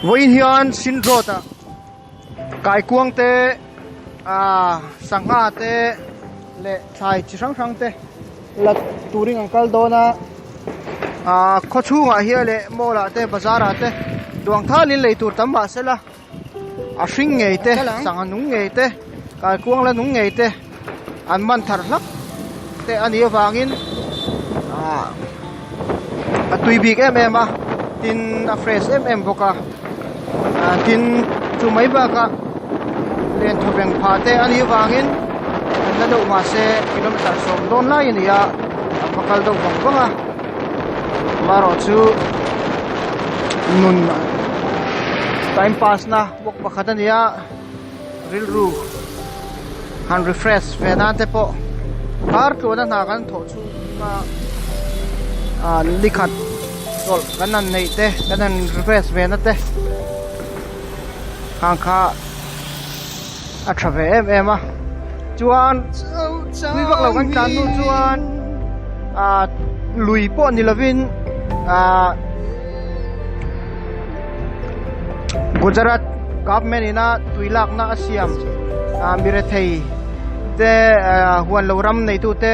Voin hian sin rota kaikuang te sangha te le thai chi sang sang te la turing angkal dona khaw chhunga hi le mola te bazarah te duang thalin leitur tam mahse la a hring ngei te sang anung ngei te kaikuang la nung ngei te an man thar hlak te ani awangin a tuibik em a tin a fresh em boka tin chu mai ba ka len thobeng pha te ani awangin an na do mahse kilometer som don lai ni ya pakal do bang banga maro chu nun time pass na bok pakhat ania ril ru han refresh vedan te po par to na na kan tho chu ma likhat tol kanan nei te kanan refresh ve na te khang kha a thave em a chuan wi bak lo kan kan nu chuan lui po ni lovin Gujarat government ina tuilak na asiam mire thei te huan loram nei tu te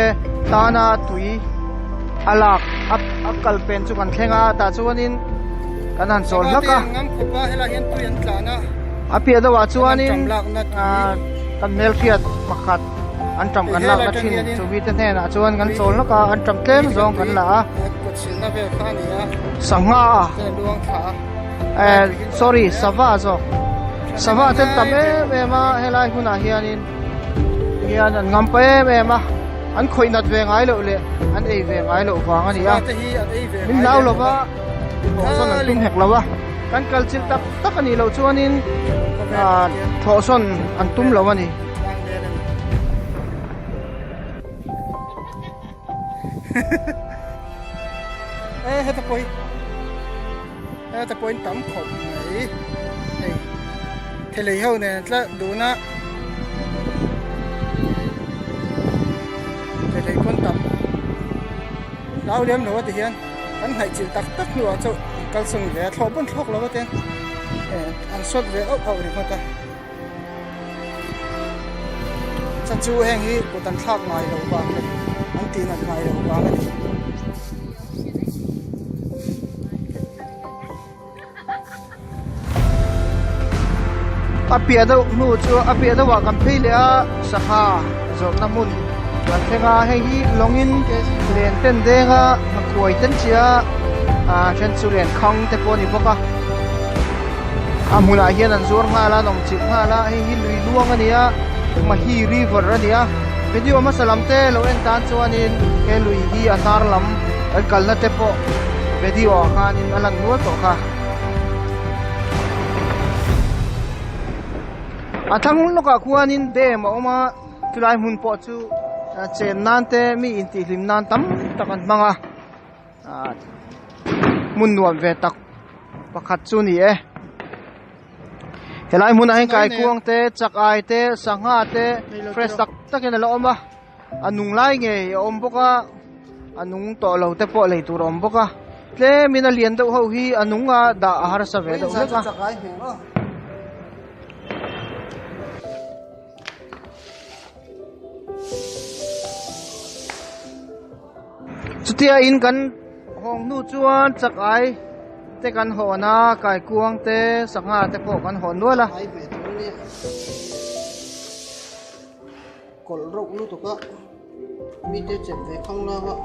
tana tui alak akal pen chu kan thlenga ta chuanin kanan chol laka ngam khopa hela hian tu yan tlana apia dawa chuanin kan mel phiat pakhat an tam kan lak na thin chuwi te hne na chuan kan chol laka an tam tlem zong kan la sangha sorry sava zo sava ten tame ma helai huna hianin hian an ngam pe ma an khoinat ve ngai lo le an ei ve ngai lo wang ani a min lau lo ba son an tum hek lo wa kan kal chil tak tak ani lo chuanin tho son an tum lo ani heta point tam khop nei thelei ho ne tla duna thelei kon tam lau lem no ti hian kan hai chil tak tak nu a chu kal sung ve thlo bon thlok lo te an sot ve au ri mata cha chu heng hi ko tan thak ngai lo ba an tin an ngai lo ba ni apia do nu chu apia do wa kan phei le a sangha zo namun kan thenga hei longin len ten denga koi ten chia chen chu len khang te poni boka amuna hian an zur nga la nong chip nga la hei lui luang ania mahi river ania vedio ma salam te lo en tan chuanin ke lui hi atar lam kal na te po vedio khanin alang nual to kha athang loka khuanin dem oma tulai mun po chu chen nan te mi inti hlim nan tam takan manga mun nuam ve tak pakhat chu ni helai mun a kaikuang te chakai te sangha te fresh tak takin ala oma anung lai ngei om boka anung to lo te po leitur om boka tle mina lian do ho hi anunga da har sa ve do ka chutia in kan hong nu chuan chakai te kan hona kaikuang te sangha te po kan hon nuala kol rok lu to ka mi te chem ve khang na ga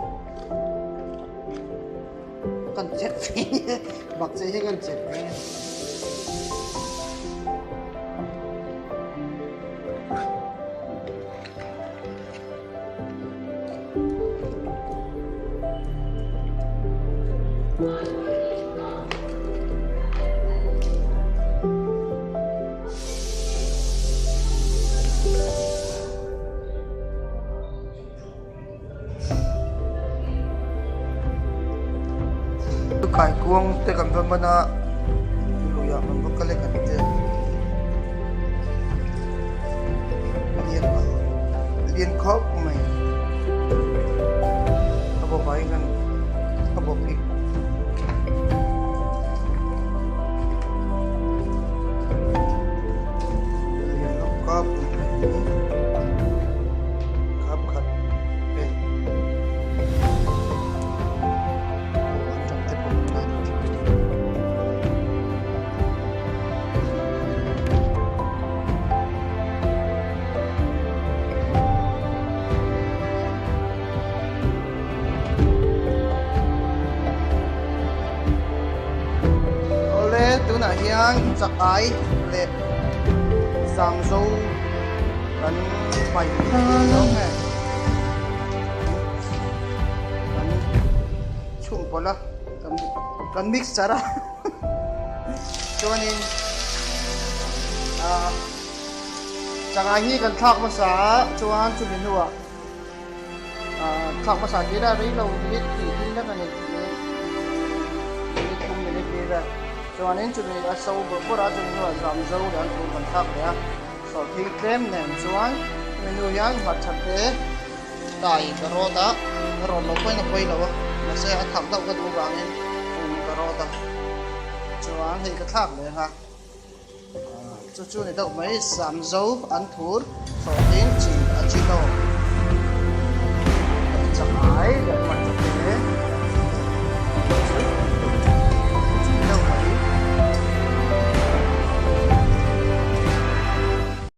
kan chet bak che he kan chet kaikuang te kan ba mana luya man ba kale kan te lien khop mai abo bai kan abo pi tu na hian chakai le samzo kan pai lo nge kan chhung pola kan mix chara chuanin chakai hi kan thak masa chuan chu min nuwa thak masa tira rei lo minit ti na kan ni kum minit tira chuanin chu min a so pura chu min nuwa samzo dan tu kan thak ya so thi krem nen chuan menu yang mat chate dai karota ron lo koi na koi lo ma se a thak dau ka du bangin karota chuan hei ka thak le ha chu ni dau mai samzo an thur so tin chi a chi lo chakai